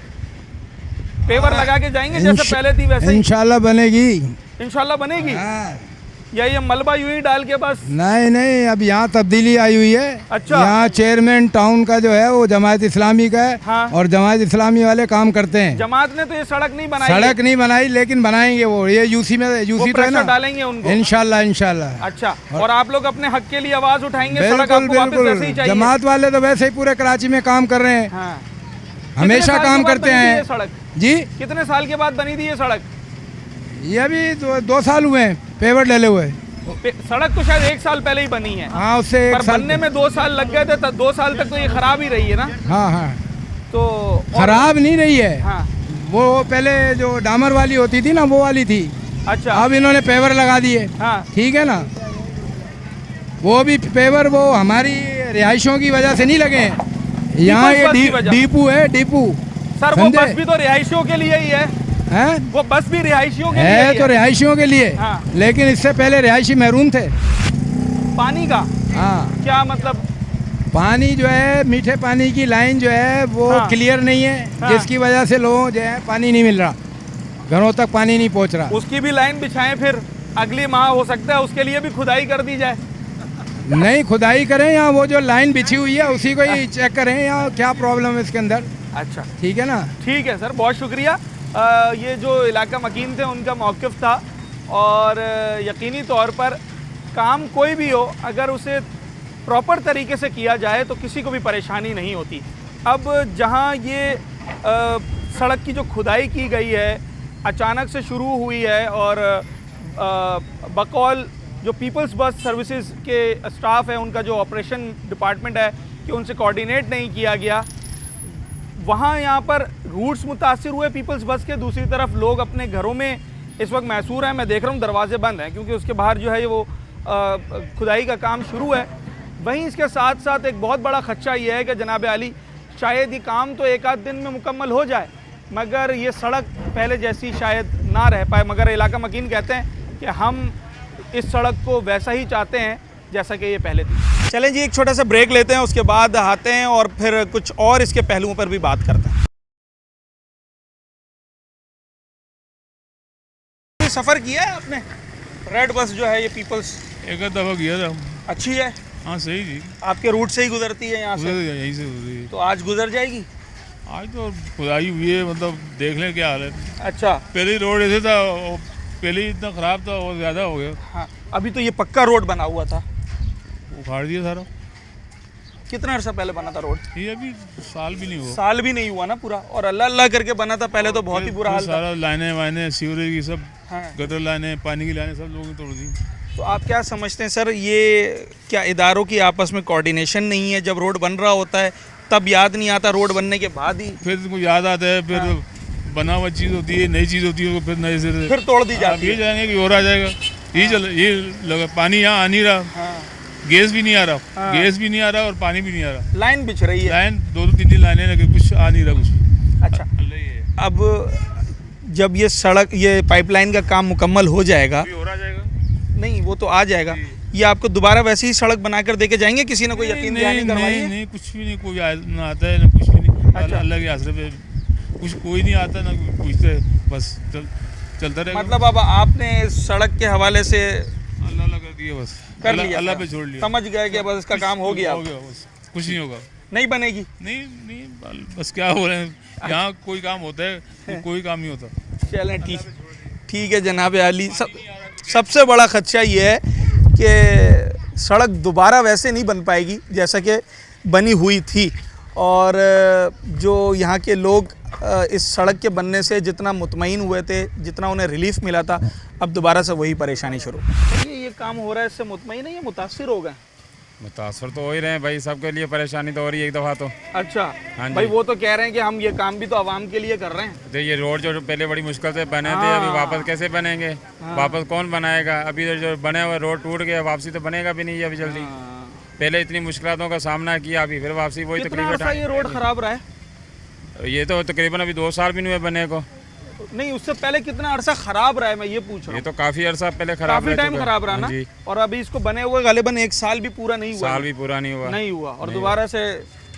पेवर लगा के जाएंगे जैसे पहले थी वैसे? इंशाल्लाह बनेगी। इंशाल्लाह बनेगी? या ये मलबा यूं ही डाल के बस? नहीं, अब यहाँ तब्दीली आई हुई है। अच्छा, यहाँ चेयरमैन टाउन का जो है वो जमात इस्लामी का है। हाँ। और जमात इस्लामी वाले काम करते हैं। जमात ने तो ये सड़क नहीं बनाई? सड़क नहीं बनाई, लेकिन बनाएंगे वो, ये यूसी में, यूसी तो है ना, डालेंगे उनको इंशाल्लाह। अच्छा, और आप लोग अपने हक के लिए आवाज उठाएंगे? सड़क आपको वापस वैसे ही चाहिए? जमात वाले तो वैसे ही पूरे कराची में काम कर रहे हैं, हमेशा काम करते हैं। सड़क जी, कितने साल के बाद बनी थी ये सड़क? ये अभी 2 साल हुए हैं पेवर डले हुए। सड़क तो शायद 1 साल पहले ही बनी है। हाँ, उससे 1 साल बनने में 2 साल लग गए थे, 2 साल तक तो ये खराब ही रही है ना? हाँ, तो खराब नहीं रही है। हाँ, वो पहले जो डामर वाली होती थी ना, वो वाली थी। अच्छा, अब इन्होंने पेवर लगा दिए। हाँ, ठीक है ना, वो भी पेवर वो हमारी रिहाइशों की वजह से नहीं लगे हैं। यहाँ ये डिपू है, डिपू। सर वो बस भी तो रिहाइशियों के लिए ही है। हैं? वो बस भी रिहाइशियों के लिए है तो रिहाइशियों के लिए। हाँ। लेकिन इससे पहले रिहायशी महरूम थे पानी का। हाँ, क्या मतलब? पानी जो है, मीठे पानी की लाइन जो है वो क्लियर नहीं है, जिसकी वजह से लोगों जो है पानी नहीं मिल रहा, घरों तक पानी नहीं पहुंच रहा। उसकी भी लाइन बिछाएं, फिर अगली माह हो सकता है उसके लिए भी खुदाई कर दी जाए। नहीं, खुदाई करें या वो जो लाइन बिछी हुई है उसी को ही चेक करें, या क्या प्रॉब्लम है इसके अंदर। अच्छा, ठीक है ना? ठीक है सर, बहुत शुक्रिया। ये जो इलाका मकीन थे उनका मौक़िफ़ था, और यकीनी तौर पर काम कोई भी हो, अगर उसे प्रॉपर तरीके से किया जाए तो किसी को भी परेशानी नहीं होती। अब जहाँ ये सड़क की जो खुदाई की गई है अचानक से शुरू हुई है, और बकौल जो पीपल्स बस सर्विसेज के स्टाफ है, उनका जो ऑपरेशन डिपार्टमेंट है कि उनसे कोऑर्डिनेट नहीं किया गया, वहाँ यहाँ पर रूट्स मुतासिर हुए पीपल्स बस के। दूसरी तरफ लोग अपने घरों में इस वक्त महसूर हैं। मैं देख रहा हूँ दरवाजे बंद हैं क्योंकि उसके बाहर जो है वो खुदाई का काम शुरू है। वहीं इसके साथ साथ एक बहुत बड़ा खदशा ये है कि जनाब आली, शायद ये काम तो 1-8 दिन में मुकम्मल हो जाए, मगर ये सड़क पहले जैसी शायद ना रह पाए। मगर इलाका मकीन कहते हैं कि हम इस सड़क को वैसा ही चाहते हैं जैसा कि ये पहले थी। चलें जी, एक छोटा सा ब्रेक लेते हैं, उसके बाद आते हैं और फिर कुछ और इसके पहलुओं पर भी बात करते हैं। सफ़र किया है आपने? रेड बस जो है ये पीपल्स? एक दफ़ा किया था। अच्छी है? हाँ, सही जी। आपके रूट से ही गुजरती है यहाँ से? यहीं से गुजरी। तो आज गुजर जाएगी? आज तो खुदाई हुई है, मतलब देख लें क्या हाल है। अच्छा, पहले रोड ऐसे था, पहले ही इतना ख़राब था और ज़्यादा हो गया। हाँ, अभी तो ये पक्का रोड बना हुआ था, उखाड़ दिया सारा। कितना अर्सा पहले बना था रोड? ये अभी साल भी नहीं हुआ। साल भी नहीं हुआ ना पूरा, और अल्लाह अल्लाह करके बना था पहले तो बहुत ही बुरा हाल था। सारा लाइनें वाइनें सीवरेज की सब, हाँ। गटर लाइनें, पानी की लाइनें सब लोगों ने तोड़ दी। तो आप क्या समझते हैं सर, ये क्या इदारों की आपस में कोऑर्डिनेशन नहीं है? जब रोड बन रहा होता है तब याद नहीं आता, रोड बनने के बाद ही फिर तुमको याद आता है, फिर बना हुआ चीज़ होती है, नई चीज़ होती है, तो फिर नए सिरे से फिर तोड़ दी जाती ये है। जाएंगे कि और आ जाएगा, ये लगा पानी यहाँ आ नहीं रहा, गैस भी नहीं आ रहा, गैस भी नहीं आ रहा और पानी भी नहीं आ रहा। लाइन बिछ रही है, लाइन दो तीन लाइनें लगे, कुछ आ नहीं रहा कुछ। अच्छा, अब जब ये सड़क, ये पाइपलाइन का काम मुकम्मल हो जाएगा, और आ जाएगा। नहीं वो तो आ जाएगा, ये आपको दोबारा वैसे ही सड़क बनाकर देके जाएंगे? किसी ने कोई यकीन दहानी करवाई है? नहीं, कुछ भी नहीं, कोई ना आता है ना कुछ भी नहीं। अल्लाह के आसरे पे कुछ कोई नहीं आता ना पूछते, बस चलता रहेगा। मतलब अब आपने इस सड़क के हवाले से अल्लाह कर दिया, बस कर लिया, अल्लाह पे छोड़ लिया, समझ गए कि बस इसका काम हो गया, बस कुछ नहीं होगा, नहीं बनेगी। नहीं बस क्या हो रहे हैं यहाँ, कोई काम होता है, कोई काम नहीं होता। चलें ठीक है जनाब आली। सबसे बड़ा खदशा ये है कि सड़क दोबारा वैसे नहीं बन पाएगी जैसा कि बनी हुई थी, और जो यहाँ के लोग इस सड़क के बनने से जितना मुतमईन हुए थे, जितना उन्हें रिलीफ मिला था, अब दोबारा से वही परेशानी शुरू। ये काम हो रहा है, इससे मुतमईन है या मुतासिर हो गए? मुतासर तो हो ही रहे हैं भाई, सबके लिए परेशानी तो हो रही है एक दफ़ा तो। अच्छा, हाँ भाई जी। वो तो कह रहे हैं कि हम ये काम भी तो आवाम के लिए कर रहे हैं। तो ये रोड जो पहले बड़ी मुश्किल से बने थे, अभी वापस कैसे बनेंगे? वापस कौन बनाएगा? अभी जो बने हुए रोड टूट गया, वापसी तो बनेगा भी नहीं अभी जल्दी। पहले इतनी मुश्किलों का सामना किया, अभी फिर वापसी वही कितना अर्सा ये रोड खराब रहा है? ये तो तकरीबन अभी 2 साल भी नहीं हुए बने को। नहीं, उससे पहले कितना अरसा खराब रहा है, मैं ये पूछ रहा ये हूँ। तो काफ़ी अरसा पहले खराब काफी टाइम खराब रहा ना, और अभी इसको बने हुए गालिबन 1 साल भी पूरा नहीं हुआ। साल भी पूरा नहीं हुआ, और दोबारा से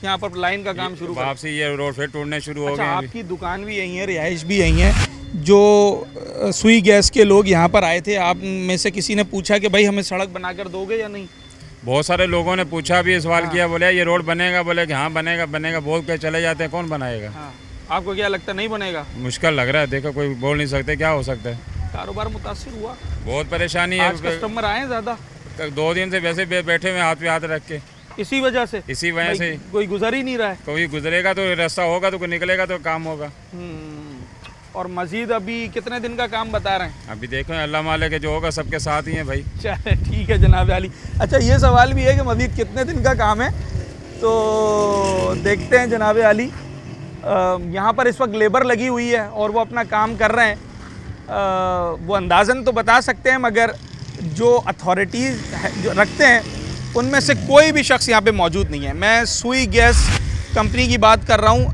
यहाँ पर लाइन का काम शुरू, वापसी ये रोड फिर टूटने शुरू हो अच्छा, गए। आपकी दुकान भी यही है, रिहाइश भी यही है। जो सुई गैस के लोग यहाँ पर आए थे, आप में से किसी ने पूछा कि भाई हमें सड़क बनाकर दोगे या नहीं? बहुत सारे लोगों ने पूछा भी, सवाल किया, बोले ये रोड बनेगा, बोले कि हाँ बनेगा बोल के चले जाते हैं, कौन बनाएगा? आपको क्या लगता है नहीं बनेगा? मुश्किल लग रहा है, देखो कोई बोल नहीं सकते क्या हो सकता है। कारोबार मुतासिर हुआ, बहुत परेशानी है, कस्टमर आए ज़्यादा 2 दिन से वैसे बैठे हुए हाथ पे हाथ रख के, इसी वजह से कोई गुजर ही नहीं रहा है। कोई गुजरेगा तो रास्ता होगा, तो कोई निकलेगा तो काम होगा। और मजीद अभी कितने दिन का काम बता रहे हैं? अभी देखो अल्लाह मालिक जो होगा सबके साथ ही है भाई। चले ठीक है जनाब आली। अच्छा, ये सवाल भी है कि मजीद कितने दिन का काम है, तो देखते हैं जनाब आली। यहाँ पर इस वक्त लेबर लगी हुई है और वो अपना काम कर रहे हैं। वो अंदाज़न तो बता सकते हैं, मगर जो अथॉरिटीज़ जो रखते हैं उनमें से कोई भी शख्स यहाँ पे मौजूद नहीं है। मैं सुई गैस कंपनी की बात कर रहा हूँ,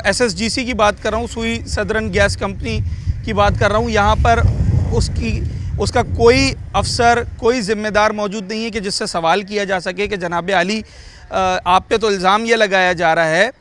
SSGC की बात कर रहा हूँ, सुई सदरन गैस कंपनी की बात कर रहा हूँ। यहाँ पर उसका कोई अफसर, कोई ज़िम्मेदार मौजूद नहीं है कि जिससे सवाल किया जा सके कि जनाब आली आप पे तो इल्ज़ाम ये लगाया जा रहा है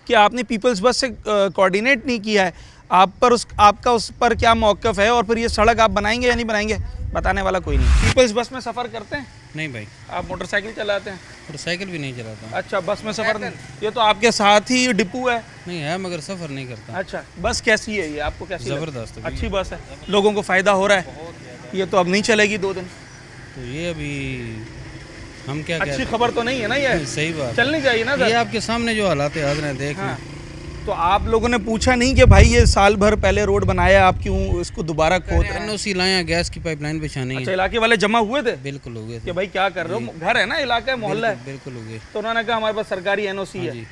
कि आपने पीपल्स बस से कोऑर्डिनेट नहीं किया है, आपका उस पर क्या मौक़िफ़ है, और फिर ये सड़क आप बनाएंगे या नहीं बनाएंगे? बताने वाला कोई नहीं। पीपल्स बस में सफ़र करते हैं? नहीं भाई। आप मोटरसाइकिल चलाते हैं? मोटरसाइकिल भी नहीं चलाता। अच्छा, बस में सफ़र नहीं। ये तो आपके साथ ही डिपो है? नहीं है, मगर सफ़र नहीं करता। अच्छा, बस कैसी है ये, आपको कैसी? ज़बरदस्त, अच्छी बस है, लोगों को फ़ायदा हो रहा है। ये तो अब नहीं चलेगी 2 दिन, तो ये अभी हम क्या अच्छी खबर तो नहीं है ना ये? सही बात, चलनी चाहिए ना। ये आपके सामने जो हालात हाजिर हैं देख लें। तो आप लोगों ने पूछा नहीं कि भाई ये साल भर पहले रोड बनाया, आप क्यों इसको दोबारा खोद रहे हैं? NOC लाया, गैस की पाइपलाइन बिछानी है। अच्छा, इलाके वाले जमा हुए थे? बिल्कुल हो गए थे कि भाई क्या कर रहे हो, घर है ना, इलाका है, मोहल्ला है। बिल्कुल हो गए। तो उन्होंने कहा हमारे पास सरकारी NOC है।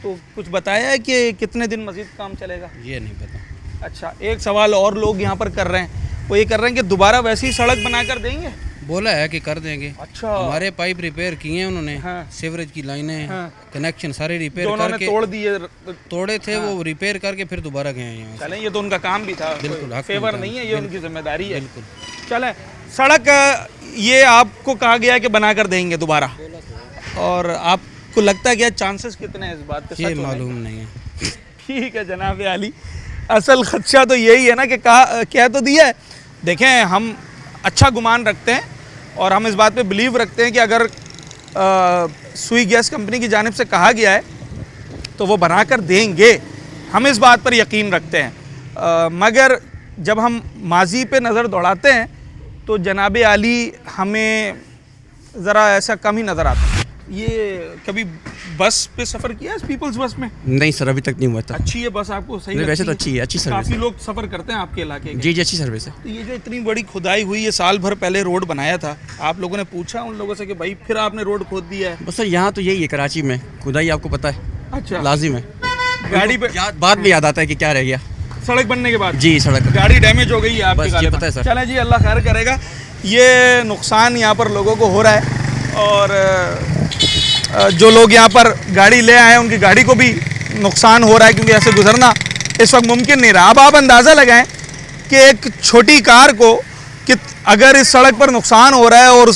तो कुछ बताया है कि कितने दिन मजीद काम चलेगा? ये नहीं पता। अच्छा, एक सवाल और लोग यहाँ पर कर रहे हैं, वो ये कर रहे हैं कि दोबारा वैसी सड़क बनाकर देंगे। बोला है कि कर देंगे। अच्छा, हमारे पाइप रिपेयर किए हैं उन्होंने। सीवरेज की लाइनें, कनेक्शन सारे रिपेयर करके तोड़ दिए, तोड़े थे वो रिपेयर करके फिर दोबारा गए हैं यहाँ। चलें, ये तो उनका काम भी था, बिल्कुल फेवर नहीं है, ये उनकी जिम्मेदारी है। बिल्कुल। चलें, सड़क ये आपको कहा गया है कि बना कर देंगे दोबारा, और आपको लगता है क्या चांसेस कितने हैं इस बात के? ये मालूम नहीं है। ठीक है जनाब आली, असल खदशा तो यही है ना कि कह तो दिया है। देखें, हम अच्छा गुमान रखते हैं और हम इस बात पे बिलीव रखते हैं कि अगर सुई गैस कंपनी की जानिब से कहा गया है तो वो बनाकर देंगे, हम इस बात पर यकीन रखते हैं। मगर जब हम माजी पे नज़र दौड़ाते हैं तो जनाब आली हमें ज़रा ऐसा कम ही नज़र आता है। ये कभी बस पे सफ़र किया है, पीपल्स बस में? नहीं सर, अभी तक नहीं हुआ था। अच्छी है बस, आपको सही नहीं, वैसे लगती तो अच्छी है, अच्छी सर्विस। काफ़ी लोग सफ़र करते हैं आपके इलाके के? जी जी, अच्छी सर्विस है। तो ये जो इतनी बड़ी खुदाई हुई है, साल भर पहले रोड बनाया था, आप लोगों ने पूछा उन लोगों से कि भाई फिर आपने रोड खोद दिया है? बस सर यहाँ तो यही है, कराची में खुदाई आपको पता है। अच्छा, लाजिम है। गाड़ी पे बाद में याद आता है कि क्या रह गया सड़क बनने के बाद। जी, सड़क गाड़ी डैमेज हो गई है आपकी, बस ये पता है सर। चलें जी, अल्लाह खैर करेगा। ये नुकसान यहाँ पर लोगों को हो रहा है और जो लोग यहाँ पर गाड़ी ले आए हैं उनकी गाड़ी को भी नुकसान हो रहा है, क्योंकि ऐसे गुजरना इस वक्त मुमकिन नहीं रहा। अब आप अंदाज़ा लगाएं कि एक छोटी कार को कि अगर इस सड़क पर नुकसान हो रहा है और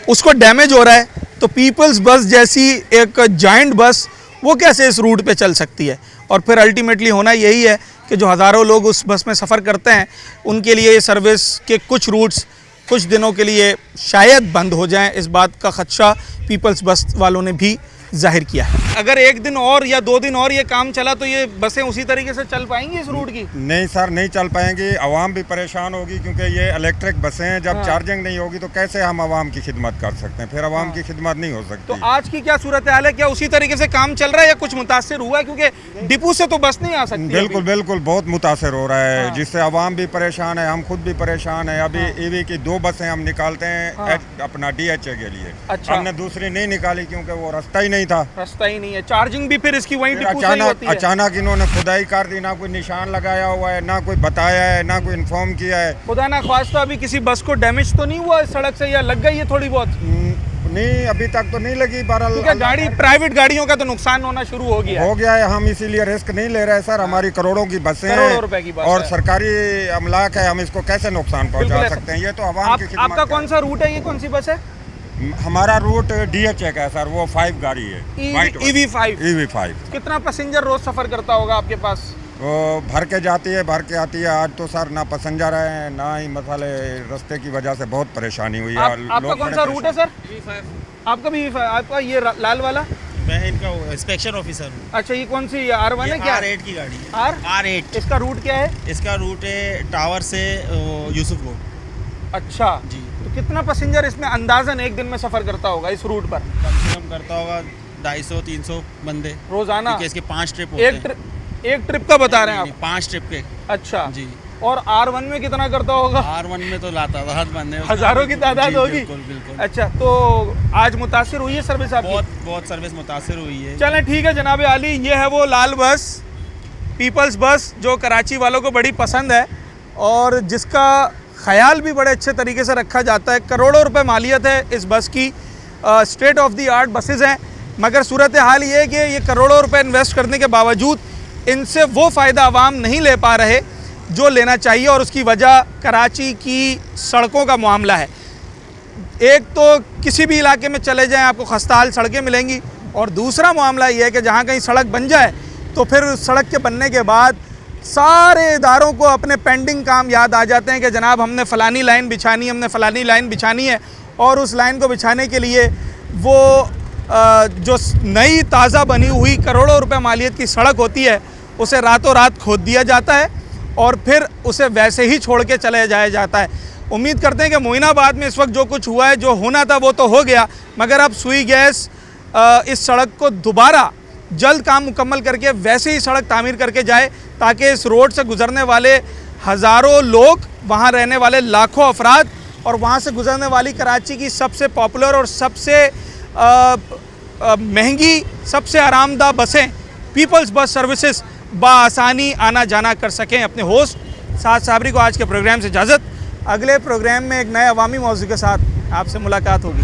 उसको डैमेज हो रहा है, तो पीपल्स बस जैसी एक जाइंट बस वो कैसे इस रूट पे चल सकती है? और फिर अल्टीमेटली होना यही है कि जो हज़ारों लोग उस बस में सफ़र करते हैं उनके लिए ये सर्विस के कुछ रूट्स कुछ दिनों के लिए शायद बंद हो जाएं। इस बात का ख़दशा पीपल्स बस वालों ने भी जाहिर किया है। अगर एक दिन और या 2 दिन और ये काम चला तो ये बसें उसी तरीके से चल पाएंगी इस रूट की? नहीं सर, नहीं चल पाएंगी। आवाम भी परेशान होगी, क्योंकि ये इलेक्ट्रिक बसें हैं, जब चार्जिंग नहीं होगी तो कैसे हम आवाम की खिदमत कर सकते हैं? फिर आवाम की खिदमत नहीं हो सकती। तो आज की क्या सूरत हाल है? क्या उसी तरीके से काम चल रहा है या कुछ मुतासिर हुआ है? क्योंकि डिपो से तो बस नहीं आ सकती। बिल्कुल बिल्कुल, बहुत मुतासर हो रहा है, जिससे आवाम भी परेशान है, हम खुद भी परेशान है। अभी ईवी की 2 बसें हम निकालते हैं अपना DHA के लिए। अच्छा। हमने दूसरी नहीं निकाली क्योंकि वो रास्ता ही नहीं था। रास्ता ही नहीं है, चार्जिंग भी फिर इसकी वहीं डिपो से ही होती है। अचानक इन्होंने खुदाई कर दी, ना कोई निशान लगाया हुआ है, ना कोई बताया है, ना कोई इन्फॉर्म किया है। खुदा ना ख्वास्ता अभी किसी बस को डैमेज तो नहीं हुआ इस सड़क से, या लग गई है थोड़ी बहुत? नहीं, अभी तक तो नहीं लगी। बहरहाल गाड़ी प्राइवेट गाड़ियों का तो नुकसान होना शुरू हो गया है। हम इसीलिए रिस्क नहीं ले रहे सर। हमारी करोड़ों की बसें हैं, करोड़ों रुपए की बस और सरकारी अमलाक है, हम इसको कैसे नुकसान पहुंचा सकते हैं? ये तो आवाम की खिदमत। आपका कौन सा रूट है? ये कौन सी बस है? हमारा रूट DHA का है सर, वो 5 गाड़ी है, EV5। कितना पैसेंजर रोज सफर करता होगा आपके पास? वो भर के जाती है, भर के आती है। आज तो सर ना पैसेंजर है ना ही मसाले, रास्ते की वजह से बहुत परेशानी हुई है। आपका कौन सा रूट है सर? आपका भी आपका ये लाल वाला? मैं इनका इंस्पेक्शन ऑफिसर हूँ। अच्छा, ये कौन सी R1 है क्या? R8 की गाड़ी है। R8। इसका रूट क्या है? इसका रूट है टावर से यूसुफ रोड। अच्छा जी। तो कितना पैसेंजर इसमें अंदाजन एक दिन में सफर करता होगा इस रूट पर? कम से कम करता होगा 250-300 बंदे रोजाना। इसके 5 ट्रिप होते हैं। एक ट्रिप का बता रहे हैं आप? 5 ट्रिप के। अच्छा जी। और R1 में कितना करता होगा? R1 में तो लाता बंदे, हजारों की तादाद होगी। बिल्कुल। अच्छा, तो आज मुतासिर हुई है सर्विस आपकी? बहुत सर्विस मुतासिर हुई है। चलें ठीक है जनाब आली, ये है वो लाल बस, पीपल्स बस, जो कराची वालों को बड़ी पसंद है और जिसका ख्याल भी बड़े अच्छे तरीके से रखा जाता है। करोड़ों रुपए मालियत है इस बस की, state of the art buses हैं। मगर सूरत हाल ये है कि ये करोड़ों रुपए इन्वेस्ट करने के बावजूद इनसे वो फ़ायदा आवाम नहीं ले पा रहे जो लेना चाहिए, और उसकी वजह कराची की सड़कों का मामला है। एक तो किसी भी इलाके में चले जाएं आपको खस्ताहाल सड़कें मिलेंगी, और दूसरा मामला ये है कि जहाँ कहीं सड़क बन जाए तो फिर उस सड़क के बनने के बाद सारे इदारों को अपने पेंडिंग काम याद आ जाते हैं कि जनाब हमने फ़लानी लाइन बिछानी है, हमने फ़लानी लाइन बिछानी है, और उस लाइन को बिछाने के लिए वो जो नई ताज़ा बनी हुई करोड़ों रुपए मालियत की सड़क होती है उसे रातों रात खोद दिया जाता है और फिर उसे वैसे ही छोड़ के चले जाया जाता है। उम्मीद करते हैं कि मोइनाबाद में इस वक्त जो कुछ हुआ है, जो होना था वो तो हो गया, मगर अब सुई गैस इस सड़क को दोबारा जल्द काम मुकम्मल करके वैसे ही सड़क तामीर करके जाए, ताकि इस रोड से गुज़रने वाले हज़ारों लोग, वहाँ रहने वाले लाखों अफराद और वहाँ से गुज़रने वाली कराची की सबसे पॉपुलर और सबसे महंगी, सबसे आरामदा बसें, पीपल्स बस सर्विसेज बआसानी आना जाना कर सकें। अपने होस्ट साद साबरी को आज के प्रोग्राम से इजाज़त। अगले प्रोग्राम में एक नए अवामी मौजू के साथ आपसे मुलाकात होगी।